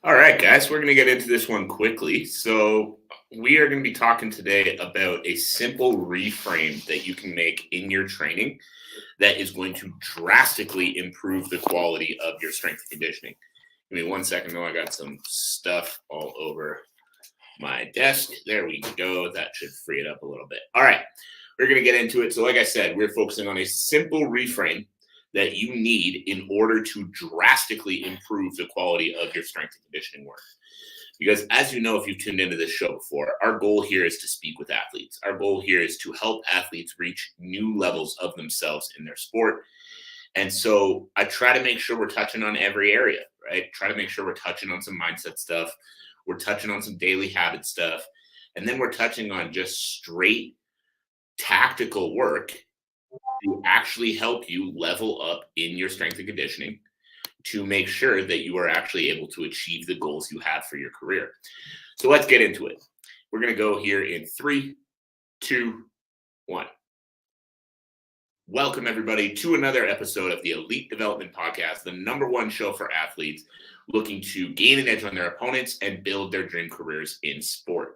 All right, guys, we're going to get into this one quickly. So, we are going to be talking today about a simple reframe that you can make in your training that is going to drastically improve the quality of your strength and conditioning. Give me 1 second, though. I got some stuff all over my desk. There we go. That should free it up a little bit. All right, we're going to get into it. So, like I said, we're focusing on a simple reframe that you need in order to drastically improve the quality of your strength and conditioning work. Because, as you know, if you've tuned into this show before, our goal here is to speak with athletes. Our goal here is to help athletes reach new levels of themselves in their sport. And so I try to make sure we're touching on every area, right? Try to make sure we're touching on some mindset stuff. We're touching on some daily habit stuff. And then we're touching on just straight tactical work to actually help you level up in your strength and conditioning to make sure that you are actually able to achieve the goals you have for your career. So let's get into it. We're going to go here in 3, 2, 1. Welcome, everybody, to another episode of the Elite Development Podcast, the #1 show for athletes looking to gain an edge on their opponents and build their dream careers in sport.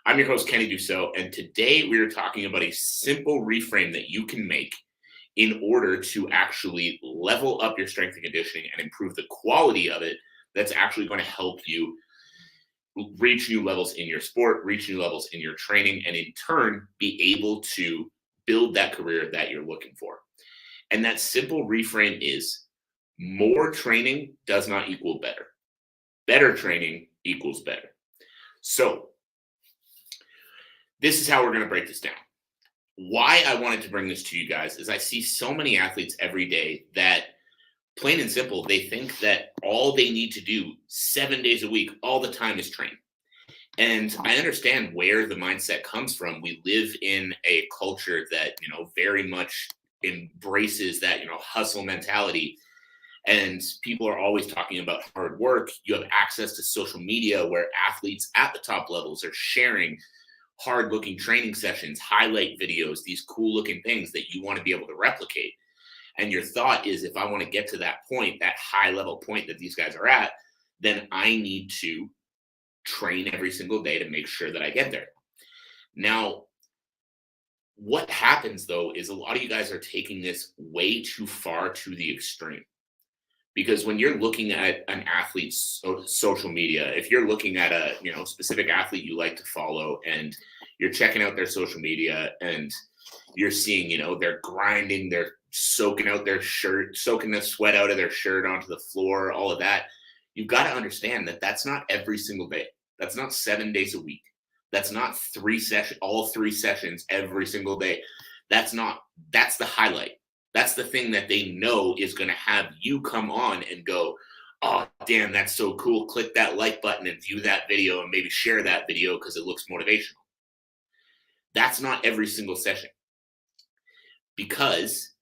I'm your host, Kenny Dusseault, and today we are talking about a simple reframe that you can make in order to actually level up your strength and conditioning and improve the quality of it. That's actually going to help you reach new levels in your sport, reach new levels in your training, and in turn be able to build that career that you're looking for. And that simple reframe is: more training does not equal better. Better training equals better. So this is how we're going to break this down. Why I wanted to bring this to you guys is I see so many athletes every day that, plain and simple, they think that all they need to do 7 days a week, all the time, is train. And I understand where the mindset comes from. We live in a culture that, very much embraces that, hustle mentality. And people are always talking about hard work. You have access to social media where athletes at the top levels are sharing hard looking training sessions, highlight videos, these cool looking things that you want to be able to replicate. And your thought is, if I want to get to that point, that high level point that these guys are at, then I need to train every single day to make sure that I get there. Now, what happens though is a lot of you guys are taking this way too far to the extreme. Because when you're looking at an athlete's social media, if you're looking at a specific athlete you like to follow, and you're checking out their social media and you're seeing they're grinding, they're soaking out their shirt, soaking the sweat out of their shirt onto the floor, all of that, you've got to understand that that's not every single day. That's not 7 days a week. That's not all 3 sessions every single day. That's the highlight. That's the thing that they know is going to have you come on and go, oh, damn, that's so cool. Click that like button and view that video and maybe share that video because it looks motivational. That's not every single session, because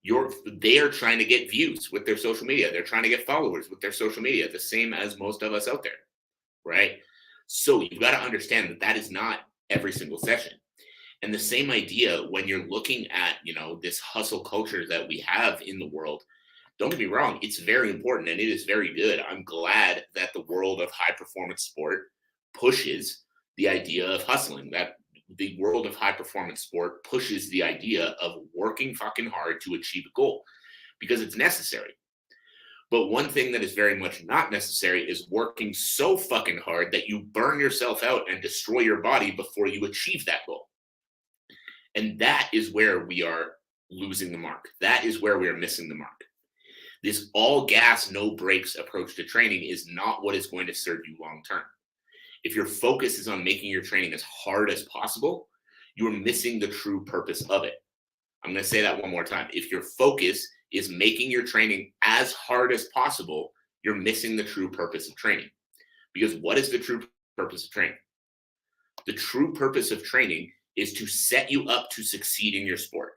they are trying to get views with their social media. They're trying to get followers with their social media, the same as most of us out there, right? So you've got to understand that that is not every single session. And the same idea when you're looking at, this hustle culture that we have in the world. Don't get me wrong, it's very important and it is very good. I'm glad that the world of high performance sport pushes the idea of hustling, that the world of high performance sport pushes the idea of working fucking hard to achieve a goal, because it's necessary. But one thing that is very much not necessary is working so fucking hard that you burn yourself out and destroy your body before you achieve that goal. And that is where we are losing the mark. That is where we are missing the mark. This all gas, no brakes approach to training is not what is going to serve you long term. If your focus is on making your training as hard as possible, you are missing the true purpose of it. I'm going to say that one more time. If your focus is making your training as hard as possible, you're missing the true purpose of training. Because what is the true purpose of training? The true purpose of training is to set you up to succeed in your sport.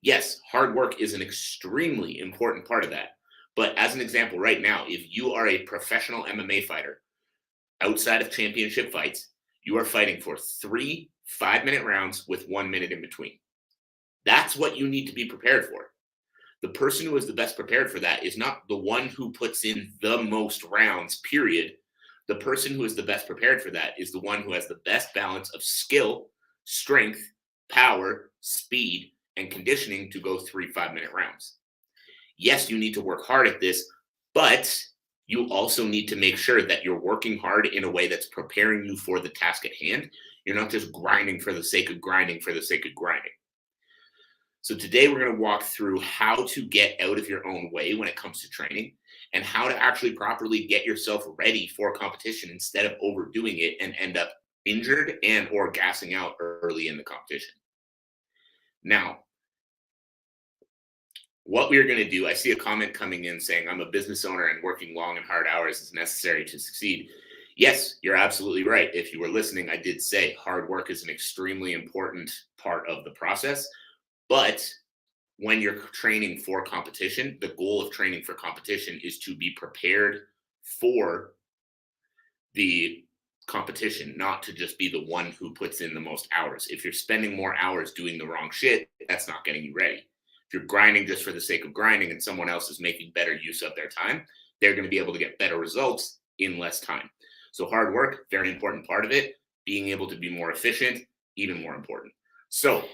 Yes, hard work is an extremely important part of that. But as an example, right now, if you are a professional MMA fighter, outside of championship fights, you are fighting for 3 5-minute rounds with 1 minute in between. That's what you need to be prepared for. The person who is the best prepared for that is not the one who puts in the most rounds, period. The person who is the best prepared for that is the one who has the best balance of skill, strength, power, speed, and conditioning to go 3 5-minute rounds. Yes, you need to work hard at this, but you also need to make sure that you're working hard in a way that's preparing you for the task at hand. You're not just grinding for the sake of grinding for the sake of grinding. So today we're going to walk through how to get out of your own way when it comes to training and how to actually properly get yourself ready for competition instead of overdoing it and end up injured and or gassing out early in the competition. Now, what we're going to do, I see a comment coming in saying, I'm a business owner and working long and hard hours is necessary to succeed. Yes, you're absolutely right. If you were listening, I did say hard work is an extremely important part of the process. But when you're training for competition, the goal of training for competition is to be prepared for the competition, not to just be the one who puts in the most hours. If you're spending more hours doing the wrong shit, that's not getting you ready. If you're grinding just for the sake of grinding and someone else is making better use of their time, they're going to be able to get better results in less time. So hard work, very important part of it. Being able to be more efficient, even more important. So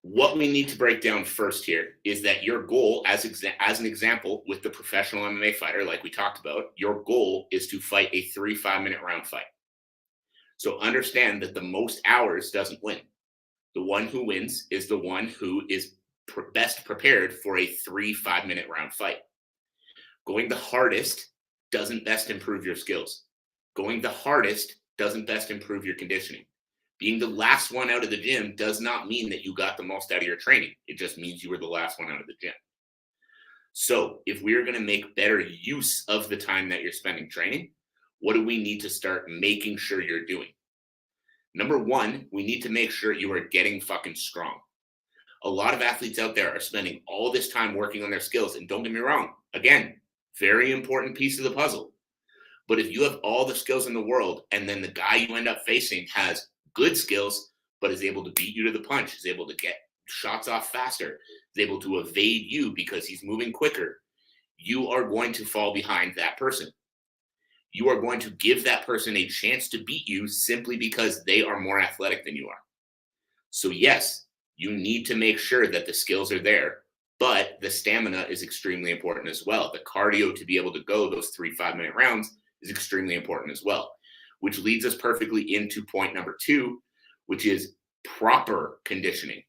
what we need to break down first here is that your goal, as an example, with the professional MMA fighter, like we talked about, your goal is to fight a 3 5-minute round fight. So understand that the most hours doesn't win. The one who wins is the one who is best prepared for a 3 5-minute round fight. Going the hardest doesn't best improve your skills. Going the hardest doesn't best improve your conditioning. Being the last one out of the gym does not mean that you got the most out of your training. It just means you were the last one out of the gym. So if we're going to make better use of the time that you're spending training, what do we need to start making sure you're doing? Number one, we need to make sure you are getting fucking strong. A lot of athletes out there are spending all this time working on their skills. And don't get me wrong, again, very important piece of the puzzle. But if you have all the skills in the world and then the guy you end up facing has good skills, but is able to beat you to the punch, is able to get shots off faster, is able to evade you because he's moving quicker, you are going to fall behind that person. You are going to give that person a chance to beat you simply because they are more athletic than you are. So yes, you need to make sure that the skills are there, but the stamina is extremely important as well. The cardio to be able to go those 3 5-minute rounds is extremely important as well, which leads us perfectly into point number 2, which is proper conditioning.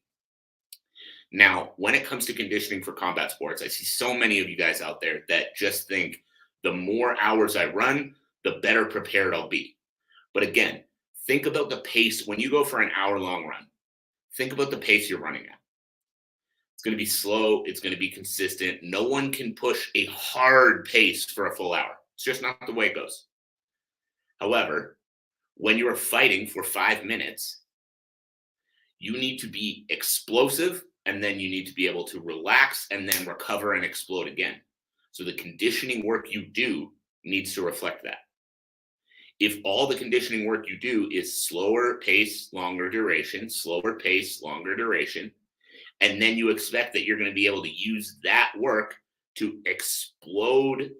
Now, when it comes to conditioning for combat sports, I see so many of you guys out there that just think the more hours I run, the better prepared I'll be. But again, think about the pace. When you go for an hour-long run, think about the pace you're running at. It's going to be slow. It's going to be consistent. No one can push a hard pace for a full hour. It's just not the way it goes. However, when you are fighting for 5 minutes, you need to be explosive, and then you need to be able to relax and then recover and explode again. So the conditioning work you do needs to reflect that. If all the conditioning work you do is slower pace, longer duration, slower pace, longer duration, and then you expect that you're going to be able to use that work to explode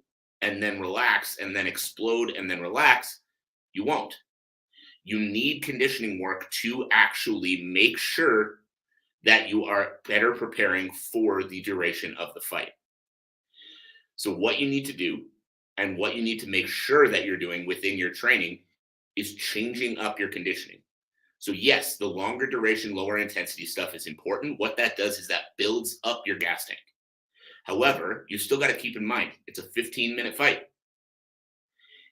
and then relax and then explode and then relax, you won't. You need conditioning work to actually make sure that you are better preparing for the duration of the fight. So what you need to do and what you need to make sure that you're doing within your training is changing up your conditioning. So yes, the longer duration, lower intensity stuff is important. What that does is that builds up your gas tank. However, you still got to keep in mind, it's a 15-minute fight.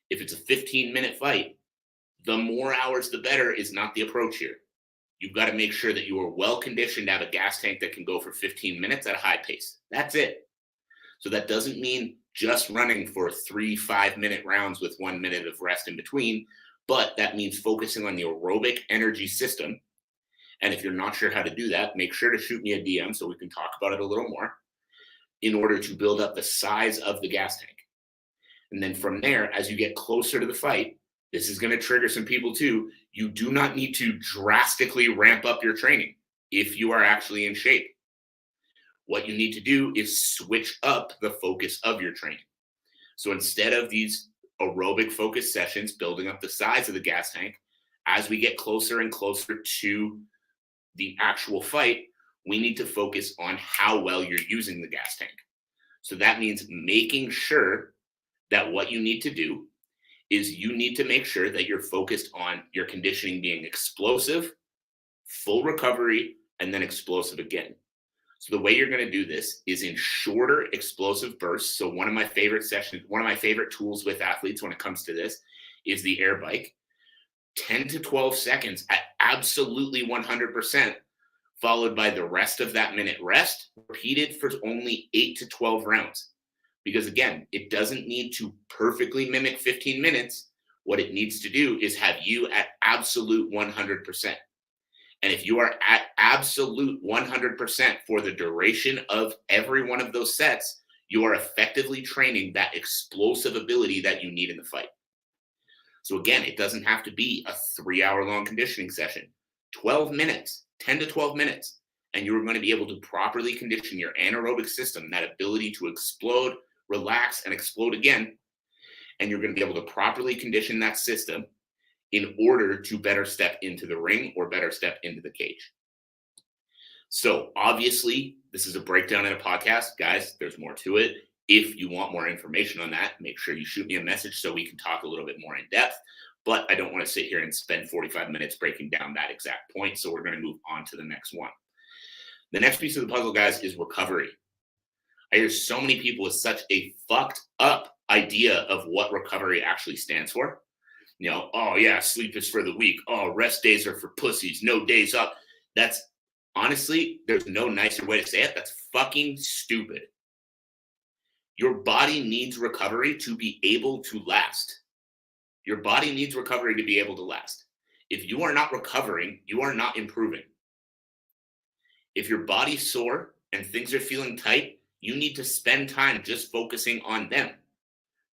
If it's a 15-minute fight, the more hours, the better is not the approach here. You've got to make sure that you are well conditioned to have a gas tank that can go for 15 minutes at a high pace. That's it. So that doesn't mean just running for 3 5-minute rounds with 1 minute of rest in between, but that means focusing on the aerobic energy system. And if you're not sure how to do that, make sure to shoot me a DM so we can talk about it a little more in order to build up the size of the gas tank. And then from there, as you get closer to the fight, this is going to trigger some people too. You do not need to drastically ramp up your training if you are actually in shape. what you need to do is switch up the focus of your training. So instead of these aerobic focus sessions building up the size of the gas tank, as we get closer and closer to the actual fight, we need to focus on how well you're using the gas tank. So that means making sure that what you need to do is you need to make sure that you're focused on your conditioning being explosive, full recovery, and then explosive again. So the way you're going to do this is in shorter explosive bursts. So one of my favorite tools with athletes when it comes to this is the air bike. 10 to 12 seconds at absolutely 100%, followed by the rest of that minute rest, repeated for only 8 to 12 rounds. Because again, it doesn't need to perfectly mimic 15 minutes. What it needs to do is have you at absolute 100%. And if you are at absolute 100% for the duration of every one of those sets, you are effectively training that explosive ability that you need in the fight. So again, it doesn't have to be a 3-hour-long conditioning session. 12 minutes, 10 to 12 minutes, and you're going to be able to properly condition your anaerobic system, that ability to explode, relax, and explode again. And you're going to be able to properly condition that system in order to better step into the ring or better step into the cage. So obviously, this is a breakdown in a podcast. Guys, there's more to it. If you want more information on that, make sure you shoot me a message so we can talk a little bit more in depth. But I don't want to sit here and spend 45 minutes breaking down that exact point. So we're going to move on to the next one. The next piece of the puzzle, guys, is recovery. I hear so many people with such a fucked up idea of what recovery actually stands for. You know, oh yeah, sleep is for the weak. Oh, rest days are for pussies. No days up. That's honestly, there's no nicer way to say it. That's fucking stupid. Your body needs recovery to be able to last. Your body needs recovery to be able to last. If you are not recovering, you are not improving. If your body's sore and things are feeling tight, you need to spend time just focusing on them.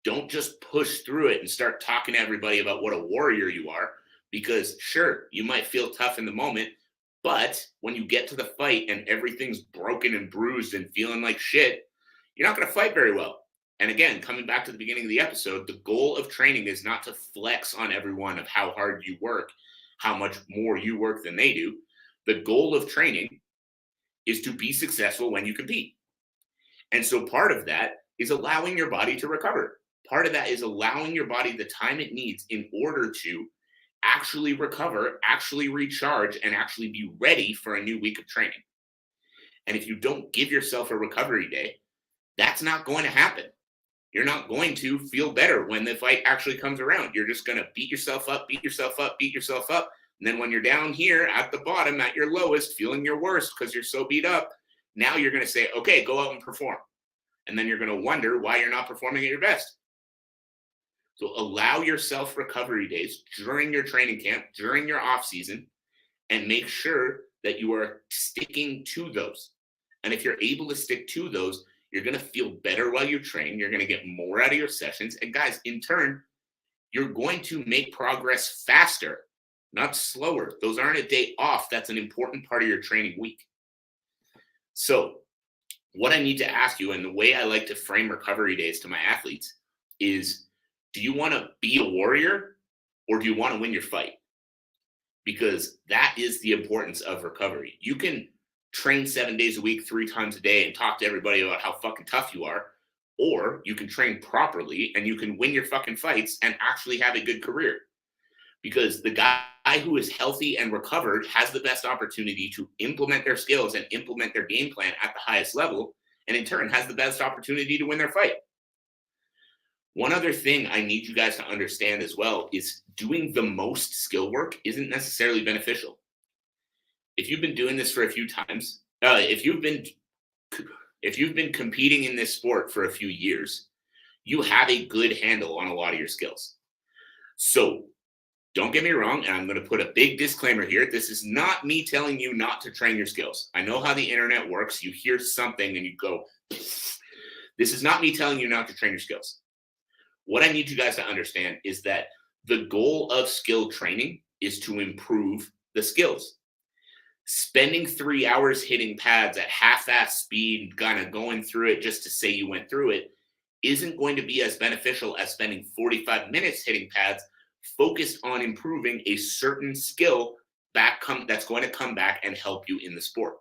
Don't just push through it and start talking to everybody about what a warrior you are, because sure, you might feel tough in the moment, but when you get to the fight and everything's broken and bruised and feeling like shit, you're not going to fight very well. And again, coming back to the beginning of the episode, the goal of training is not to flex on everyone of how hard you work, how much more you work than they do. The goal of training is to be successful when you compete. And so part of that is allowing your body to recover. Part of that is allowing your body the time it needs in order to actually recover, actually recharge, and actually be ready for a new week of training. And if you don't give yourself a recovery day, that's not going to happen. You're not going to feel better when the fight actually comes around. You're just going to beat yourself up. And then when you're down here at the bottom, at your lowest, feeling your worst because you're so beat up, now you're going to say, okay, go out and perform. And then you're going to wonder why you're not performing at your best. So allow yourself recovery days during your training camp, during your off season, and make sure that you are sticking to those. And if you're able to stick to those, you're going to feel better while you train. You're going to get more out of your sessions. And guys, in turn, you're going to make progress faster, not slower. Those aren't a day off. That's an important part of your training week. So what I need to ask you, and the way I like to frame recovery days to my athletes is, do you want to be a warrior or do you want to win your fight? Because that is the importance of recovery. You can train 7 days a week, 3 times a day, and talk to everybody about how fucking tough you are, or you can train properly and you can win your fucking fights and actually have a good career. Because the guy who is healthy and recovered has the best opportunity to implement their skills and implement their game plan at the highest level, and in turn has the best opportunity to win their fight. One other thing I need you guys to understand as well is doing the most skill work isn't necessarily beneficial. If you've been doing this for a few times, if you've been competing in this sport for a few years, you have a good handle on a lot of your skills. So don't get me wrong, and I'm going to put a big disclaimer here. This is not me telling you not to train your skills. I know how the internet works. You hear something and you go, this is not me telling you not to train your skills. What I need you guys to understand is that the goal of skill training is to improve the skills. Spending 3 hours hitting pads at half-ass speed, kind of going through it just to say you went through it, isn't going to be as beneficial as spending 45 minutes hitting pads focused on improving a certain skill that's going to come back and help you in the sport.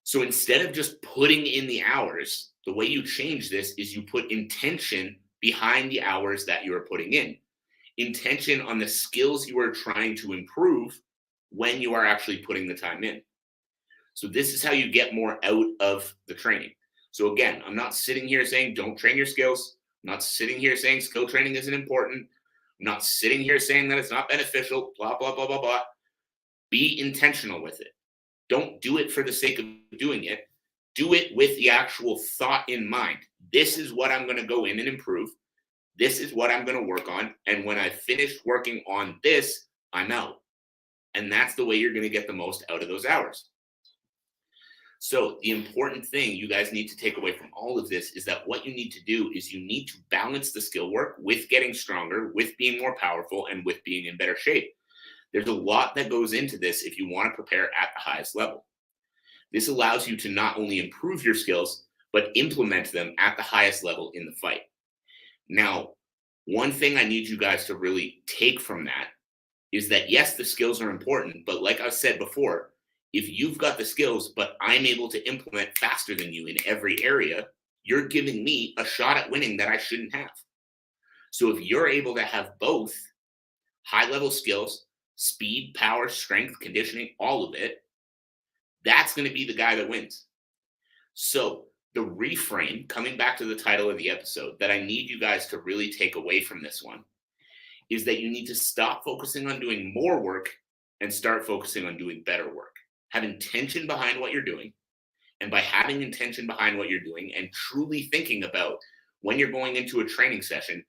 So instead of just putting in the hours, the way you change this is you put intention behind the hours that you are putting in. Intention on the skills you are trying to improve when you are actually putting the time in. So this is how you get more out of the training. So again, I'm not sitting here saying don't train your skills. I'm not sitting here saying skill training isn't important. I'm not sitting here saying that it's not beneficial, blah, blah, blah, blah, blah. Be intentional with it. Don't do it for the sake of doing it. Do it with the actual thought in mind. This is what I'm going to go in and improve. This is what I'm going to work on. And when I finish working on this, I'm out. And that's the way you're going to get the most out of those hours. So the important thing you guys need to take away from all of this is that what you need to do is you need to balance the skill work with getting stronger, with being more powerful, and with being in better shape. There's a lot that goes into this if you want to prepare at the highest level. This allows you to not only improve your skills, but implement them at the highest level in the fight. Now, one thing I need you guys to really take from that is that, yes, the skills are important, but like I said before, if you've got the skills, but I'm able to implement faster than you in every area, you're giving me a shot at winning that I shouldn't have. So if you're able to have both high-level skills, speed, power, strength, conditioning, all of it, that's going to be the guy that wins. So the reframe, coming back to the title of the episode, that I need you guys to really take away from this one is that you need to stop focusing on doing more work and start focusing on doing better work. Have intention behind what you're doing. And by having intention behind what you're doing and truly thinking about when you're going into a training session,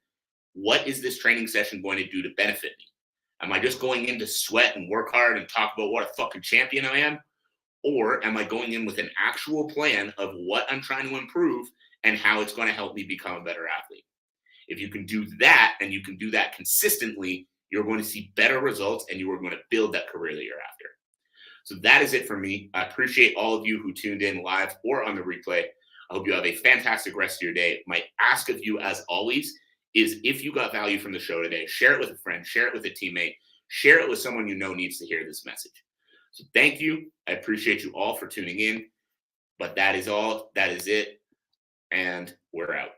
what is this training session going to do to benefit me? Am I just going in to sweat and work hard and talk about what a fucking champion I am? Or am I going in with an actual plan of what I'm trying to improve and how it's going to help me become a better athlete? If you can do that and you can do that consistently, you're going to see better results and you are going to build that career that you're after. So that is it for me. I appreciate all of you who tuned in live or on the replay. I hope you have a fantastic rest of your day. My ask of you, as always, is if you got value from the show today, share it with a friend, share it with a teammate, share it with someone you know needs to hear this message. So thank you. I appreciate you all for tuning in. But that is all. That is it. And we're out.